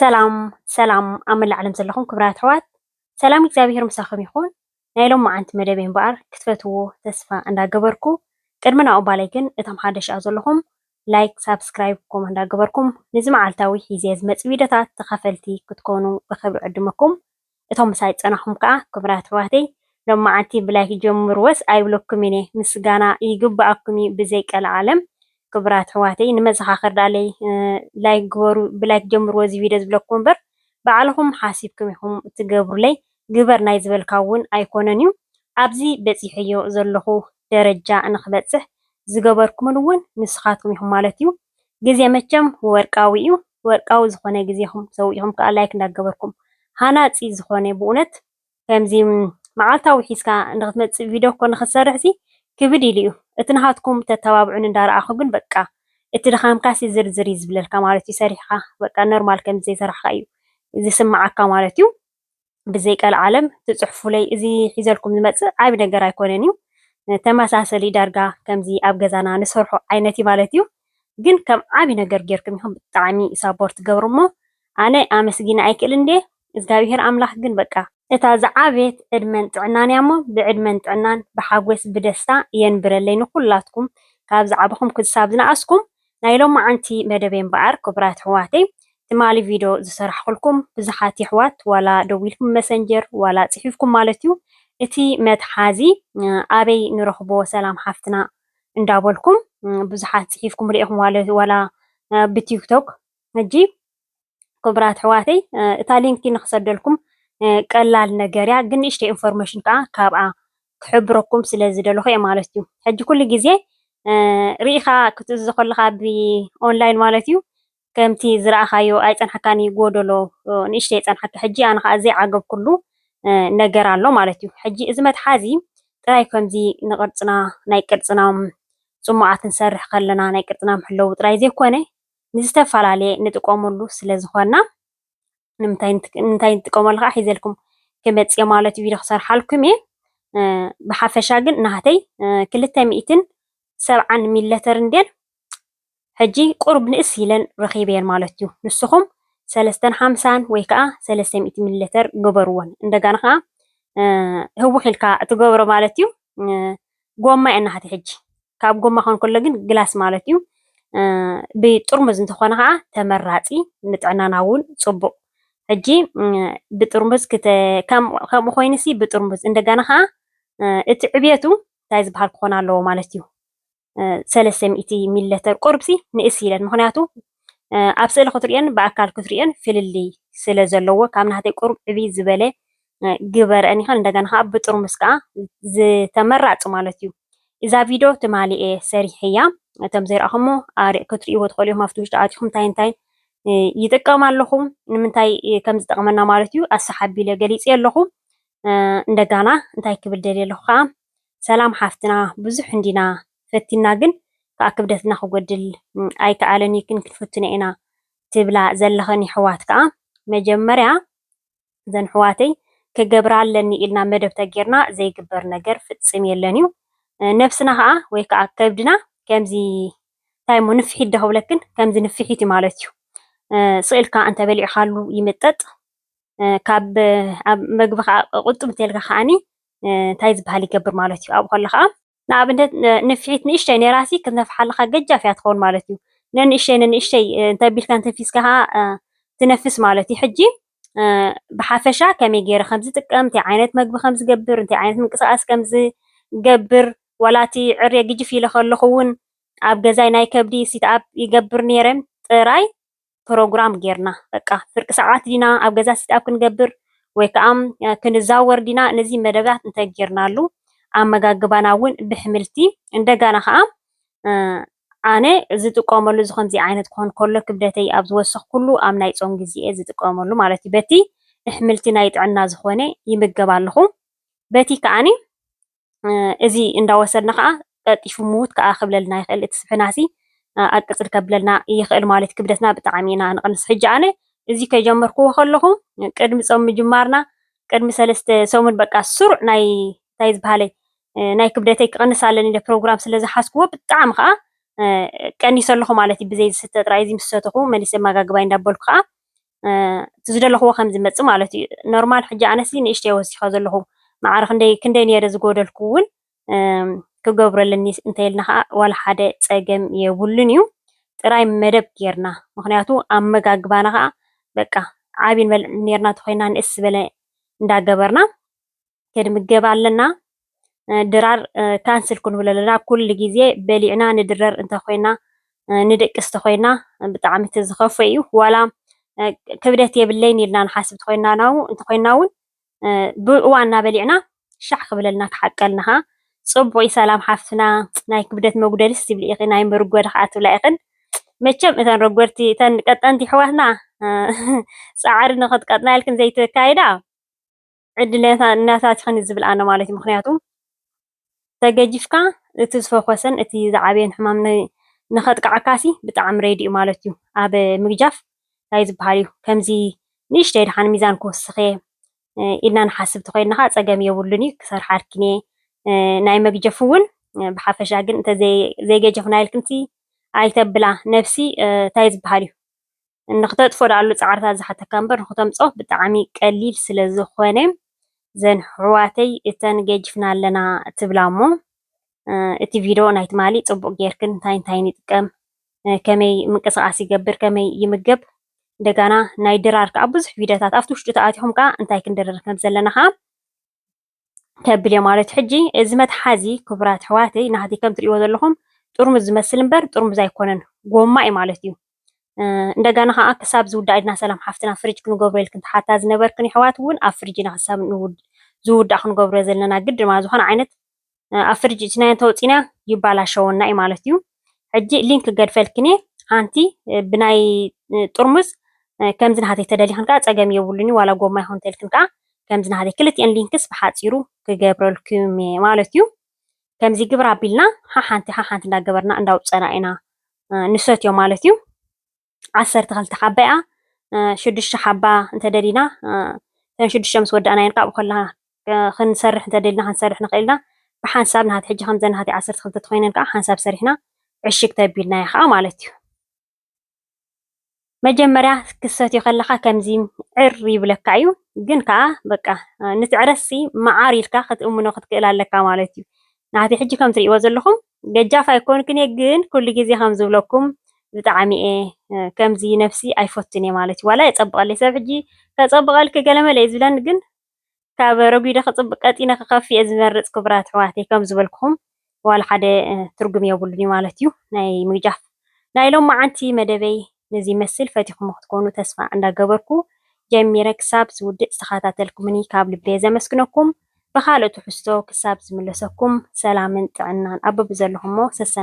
ሰላም ኣብ መላዓለም ዘለኹም ክብራት ኣሕዋት ሰላም እግዚኣብሔር ምሳኹም ይኹን። ናይ ሎም መዓልቲ መደበይ እምበኣር ክትፈትዎ ተስፋ እንዳገበርኩ ቅድሚ ናብኡ ባላይ ግን እቶም ሓደሽ ኣብ ዘለኹም ላይክ ሳብስክራይብ ኮመንት እንዳገበርኩም ነዚ መዓልታዊ ሒዘ ዝመፅእ ቪድዮታት ተኸፈልቲ ክትኮኑ ብክብሪ ዕድመኩም። እቶም ምሳይ ፀናሕኩም ከዓ ክብራት ኣሕዋተይ ሎም መዓልቲ ብላይክ ጀምርዎስ ኣይብለኩም እየ ምስጋና ይግባኣኩም ብዘይቀልዓለም ክብራት ኣሕዋተይ ንመዘኻኸር ዳለይ ላይክ ግበሩ ብላይክ ጀምርዎ እዚ ቪድዮ ዝብለኩም እምበር ባዕልኹም ሓሲብኩም ኢኹም ትገብሩለይ ግበር ናይ ዝበልካ እውን ኣይኮነን እዩ። ኣብዚ በፂሕዮ ዘለኹ ደረጃ ንክበፅሕ ዝገበርኩምን እውን ንስኻትኩም ኢኹም ማለት እዩ። ግዜ መቸም ወርቃዊ እዩ። ወርቃዊ ዝኾነ ግዜኹም ሰዊዕኹም ከዓ ላይክ እንዳገበርኩም ሃናፂ ዝኾነ ብእውነት ከምዚ መዓልታዊ ሒዝካ ንክትመፅእ ቪድዮ እኮ ንክትሰርሕ ሲ ክብድ ኢሉ እዩ። እቲ ናሃትኩም ተተባብዑን እንዳረኣኹ ግን በቃ እቲ ድኻምካሲ ዝርዝር እዩ ዝብለልካ ማለት እዩ። ሰሪሕካ በቃ ኖርማል ከም ዘይሰራሕካ እዩ ዝስማዓካ ማለት እዩ። ብዘይቀልዓለም ትፅሕፉለይ እዚ ሒዘልኩም ዝመፅእ ዓብ ነገር ኣይኮነን እዩ። ተመሳሰሊ ዳርጋ ከምዚ ኣብ ገዛና ንሰርሖ ዓይነት እዩ ማለት እዩ። ግን ከም ዓብይ ነገር ጌርኩም ኢኹም ብጣዕሚ ሳፖርት ትገብሩ እሞ ኣነ ኣመስጊነ ኣይክእልን እንዴ እግዚኣብሔር ኣምላኽ ግን በቃ እታ ዝዓበየት ዕድመን ጥዕናን እያ እሞ ብዕድመን ጥዕናን ብሓጎስ ብደስታ የንብረለይ ንኩላትኩም ካብ ዝዓበኹም ክሳብ ዝነኣስኩም ናይ ሎም መዓልቲ መደበይ እምበኣር ክቡራት ኣሕዋተይ ትማሊ ቪድዮ ዝሰራሕኩልኩም ብዙሓት ኣሕዋት ዋላ ደው ኢልኩም መሰንጀር ዋላ ፅሒፍኩም ማለት እዩ እቲ መትሓዚ ኣበይ ንረኽቦ ሰላም ሓፍትና እንዳበልኩም ብዙሓት ፅሒፍኩም ሪኢኹም ዋላ ብቲክቶክ ሕጂ ክቡራት ኣሕዋተይ እታ ሊንኪ ንክሰደልኩም ቀላል ነገር እያ ግን ንእሽተይ ኢንፎርሜሽን ከዓ ካብኣ ክሕብረኩም ስለ ዝደለኹ እየ ማለት እዩ። ሕጂ ኩሉ ግዜ ርኢኻ ክትእዝዞ ከለካ ብኦንላይን ማለት እዩ ከምቲ ዝረኣኻዮ ኣይፀንሐካን ጎደሎ ንእሽተይ የፀንሐካ ሕጂ ኣነ ከዓ ዘይዓገብኩሉ ነገር ኣሎ ማለት እዩ። ሕጂ እዚ መትሓዚ ጥራይ ከምዚ ንቅርፅና ናይ ቅርፅና ፅሙዓት ክንሰርሕ ከለና ናይ ቅርፅና ምሕለው ጥራይ ዘይኮነ ንዝተፈላለየ ንጥቀመሉ ስለዝኾና ንምንታይ ንጥቀመሉ ከዓ ሒዘልኩም ክመፅእ እየ ማለት እዩ ቪድዮ ክሰርሓልኩም እየ። ብሓፈሻ ግን ናተይ 270 ሚሊሊትር እንድየን ሕጂ ቁርብ ንእስ ኢለን ረኺበየን ማለት እዩ። ንስኹም 350 ወይ ከዓ 300 ሚሊሊትር ግበርዎን እንደገና ከዓ ህውሕ ኢልካ ትገብሮ ማለት እዩ። ጎማ እየ ናሃተይ ሕጂ ካብ ጎማ ክኾን ከሎ ግን ግላስ ማለት እዩ። ብጥርሙዝ እንተኾነ ከዓ ተመራፂ ንጥዕናና እውን ፅቡቅ ሕጂ ብጥርሙዝ ከምኡ ኮይኑሲ ብጥርሙዝ እንደገና ከዓ እቲ ዕብየቱ እንታይ ዝበሃል ክኾን ኣለዎ ማለት እዩ 300 ሚሊሊትር ቁርብሲ ንእስ ኢለን ምክንያቱ ኣብ ስእሊ ክትሪኦን ብኣካል ክትሪኦን ፍልልይ ስለ ዘለዎ ካብ ናተይ ቁርብ ዕብይ ዝበለ ግበርአን ይኽእል እንደገና ከዓ ብጥርሙዝ ከዓ ዝተመራፂ ማለት እዩ። እዛ ቪድዮ ትማሊ እየ ሰሪሐ እያ እቶም ዘይረኣኹሞ ክትሪእዎ ትኽእሉ ኢኹም ኣብቲ ውሽጢ ኣትኹም እንታይ ይጥቀም ኣለኹ ንምንታይ ከም ዝጠቕመና ማለት እዩ ኣሰሓቢለ ገሊፅ ኣለኹ። እንደገና እንታይ ክብል ደልየ ኣለኹ ከዓ ሰላም ሓፍትና ብዙሕ እንዲና ፈቲና ግን ከዓ ክብደትና ክጎድል ኣይከኣለን ይክን ክንፍትነ ኢና ትብላ ዘለኸኒ ኣሕዋት ከዓ መጀመርያ እዘን ኣሕዋተይ ክገብራ ኣለኒ ኢልና መደብ ተጌርና ዘይግበር ነገር ፍፅም የለን እዩ። ነፍስና ከዓ ወይ ከዓ ከብድና ከምዚ እንታይ ሞ ንፍሒት ዶ ክብለክን ከምዚ ንፍሒት እዩ ማለት እዩ። ስእልካ እንተበሊዕካሉ ይምጠጥ ካብ ኣብ መግቢ ከዓ ቁጥብ እንተልካ ከዓኒ እንታይ ዝበሃል ይገብር ማለት እዩ። ኣብኡ ከሎ ከዓ ንኣብነት ንፍሒት ንእሽተይ ነራሲ ክትነፍሓለካ ገጃፍ እያ ትኸውን ማለት እዩ። ነንእሽተይ እንተቢልካ እንተፊስካ ከዓ ትነፍስ ማለት እዩ። ሕጂ ብሓፈሻ ከመይ ገይረ ከም ዝጥቀም እንታይ ዓይነት መግቢ ከም ዝገብር እንታይ ዓይነት ምንቅስቃስ ከም ዝገብር ዋላ እቲ ዕርየ ግጅፍ ኢለ ከለኹ እውን ኣብ ገዛይ ናይ ከብዲ ሲትኣፕ ይገብር ነይረ ጥራይ ፕሮግራም ጌርና በቃ ፍርቂ ሰዓት ዲና ኣብ ገዛ ሲትኣፕ ክንገብር ወይ ከዓ ክንዛወር ዲና ነዚ መደባት እንታይ ጌርናሉ ኣመጋግባና እውን ብሕምልቲ እንደገና ከዓ ኣነ ዝጥቀመሉ ከምዚ ዓይነት ክኾን ከሎ ክብደተይ ኣብ ዝወስኽ ኩሉ ኣብ ናይ ፆም ግዜ ዝጥቀመሉ ማለት እዩ። በቲ ኣሕምልቲ ናይ ጥዕና ዝኾነ ይምገብ ኣለኹ በቲ ከዓኒ እዚ እንዳወሰድና ከዓ ቀጢፉ ምዉት ከዓ ክብለልና ይኽእል እቲ ስብሕናሲ ኣቅፅል ከብለልና ይኽእል ማለት ክብደትና ብጣዕሚ ኢና ንቕንስ። ሕጂ ኣነ እዚ ከጀመርክዎ ከለኹ ቅድሚ ፆም ምጅማርና ቅድሚ 3 ሰሙን በቃ ስሩዕ ናይ እንታይ ዝበሃለ ናይ ክብደተይ ክቕንስ ኣለኒ ኢለ ፕሮግራም ስለዝሓስክዎ ብጣዕሚ ከዓ ቀኒሰ ኣለኹ ማለት እዩ። ብዘይ ዝስተ ጥራይ እዚ ምስ ሰተኹ መሊሰ ኣመጋግባይ እንዳበልኩ ከዓ ትዝደለኽዎ ከም ዝመጽእ ማለት እዩ ኖርማል ሕጂ ኣነሲ ንእሽተይ ወሲኸ ዘለኹ ማዕረ ክንደይ ነይረ ዝጎደልኩ እውን ክገብረለኒ እንተይልና ከዓ ዋላ ሓደ ፀገም የብሉን እዩ ጥራይ መደብ ጌርና ምክንያቱ ኣመጋግባና ከዓ በቃ ዓብይ ንበልዕ ነርና ተኮይና ንእስ ዝበለ እንዳገበርና ከድምገብ ኣለና ድራር ካንስል ክንብሎ ኣለና ኩሉ ግዜ በሊዕና ንድረር እንተኮይና ንደቅስ ተኮይና ብጣዕሚ ተዝኸፈ እዩ ዋላ ክብደት የብለይን ኢልና ንሓስብ እንተኮይና እውን ብእዋን እናበሊዕና ሻዕ ክብለልና ክሓቀልና ከዓ ፅቡቅ ሰላም ሓፍትና ናይ ክብደት መጉደልስ ትብል ኢኺ ናይ መርጎድ ከዓ ትብላ ኢኽን መቸም እተን ረጎድቲ እተን ቀጠንቲ ኣሕዋትና ፃዕሪ ንክትቀጥና ኢልክን ዘይተካይዳ ዕድል እናታትኽን ዝብል ኣነ ማለት እዩ ምክንያቱ ተገጂፍካ እቲ ዝፈኮሰን እቲ ዝዓበየን ሕማም ንኸጥቅዓካሲ ብጣዕሚ ሬዲ እዩ ማለት እዩ ኣብ ምግጃፍ እንታይ ዝበሃል እዩ ከምዚ ንእሽተይ ድሓን ሚዛን ክወስኽ እየ ኢልና ንሓስብ ተኮይንና ከዓ ፀገም የብሉን እዩ ክሰርሓ ኣርኪነ ናይ መግጀፍ እውን ብሓፈሻ ግን ዘይገጀፍና ኢልክንቲ ኣይተብላ ነፍሲ እንታይ ዝበሃል እዩ ንክተጥፎ ዳሉ ፃዕርታት ዝሓተካ እምበር ንክተምፆ ብጣዕሚ ቀሊል ስለዝኮነ ዘን ኣሕዋተይ እተን ገጅፍና ኣለና ትብላ እሞ እቲ ቪድዮ ናይ ትማሊ ፅቡቅ ጌርክን እንታይ ይጥቀም ከመይ ምንቅስቃስ ይገብር ከመይ ይምገብ እንደገና ናይ ድራር ከዓ ብዙሕ ቪድዮታት ኣብቲ ውሽጡ ተኣቲኹም ከዓ እንታይ ክንደረር ከም ዘለና ከዓ ከብል እየ ማለት ሕጂ እዚ መትሓዚ ክቡራት ኣሕዋተይ ናህቲ ከም ትሪእዎ ዘለኹም ጥርሙዝ ዝመስል እምበር ጥርሙዝ ኣይኮነን ጎማ እዩ ማለት እዩ እንደገና ከዓ ክሳብ ዝውዳእ ኢድና ሰላም ሓፍትና ፍሪጅ ክንገብሮ ኢልክን ተሓታ ዝነበርክን ኣሕዋት እውን ኣብ ፍሪጅ ኢና ክሳብ ዝውዳእ ክንገብሮ ዘለና ግድ ማ ዝኾነ ዓይነት ኣብ ፍሪጅ እትናዮ እንተወፂና ይባላሸወና እዩ ማለት እዩ ሕጂ ሊንክ ገድፈልክኒ ሓንቲ ብናይ ጥርሙዝ ከምዚ ናሃተይ ተደሊኽን ከዓ ፀገም የብሉን እዩ ዋላ ጎማ ይኹን እንተይልክን ከዓ ከምዚ ናሃተይ ክልቲአን ሊንክስ ብሓፂሩ ክገብረልኩም ማለት እዩ ከምዚ ግብር ኣቢልና ሓሓንቲ እንዳገበርና እንዳውፀና ኢና ንሰትዮ ማለት እዩ 12 ሓባ እያ 6 ሓባ እንተደሊና ተን 6 ምስ ወዳእናየን ከዓ ብኮላ ክንሰርሕ እንተደሊና ክንሰርሕ ንኽእል ኢና ብሓንሳብ ናሃቲ ሕጂ ከምዘን ናሃቲ 12 ተኮይነን ከዓ ሓንሳብ ሰሪሕና ዕሽግ ተቢልናዮ ከዓ ማለት እዩ መጀመርያ ክሰትዮ ከለካ ከምዚ ዕር ይብለካ እዩ ግን ከዓ በቃ ንትዕረሲ መዓር ኢልካ ክትእምኖ ክትክእል ኣለካ ማለት እዩ ናሃቲ ሕጂ ከም ትሪእዎ ዘለኹም ገጃፍ ኣይኮንክን እየ ግን ኩሉ ግዜ ከም ዝብለኩም ብጣዕሚ እየ ከምዚ ነፍሲ ኣይፈቱን እየ ማለት እዩ ዋላ የፀብቐለይ ሰብ ሕጂ ከፀብቐልክ ገለመለ እዩ ዝብለኒ ግን ካብ ረጒደ ክፅብቅ ቀጢነ ክኸፍእ እየ ዝመርፅ ክቡራት ኣሕዋተይ ከም ዝበልኩኹም ዋላ ሓደ ትርጉም የብሉን እዩ ማለት እዩ ናይ ምግጃፍ ናይ ሎማዓንቲ መደበይ ነዚ ይመስል ፈቲኹም ክትኮኑ ተስፋ እንዳገበርኩ ጀሚረ ክሳብ ዝውድእ ዝተኸታተልኩምኒ ካብ ልበየ ዘመስግነኩም ብካልኦት ትሕዝቶ ክሳብ ዝምለሰኩም ሰላምን ጥዕናን ኣበብ ዘለኹሞ ሰሰ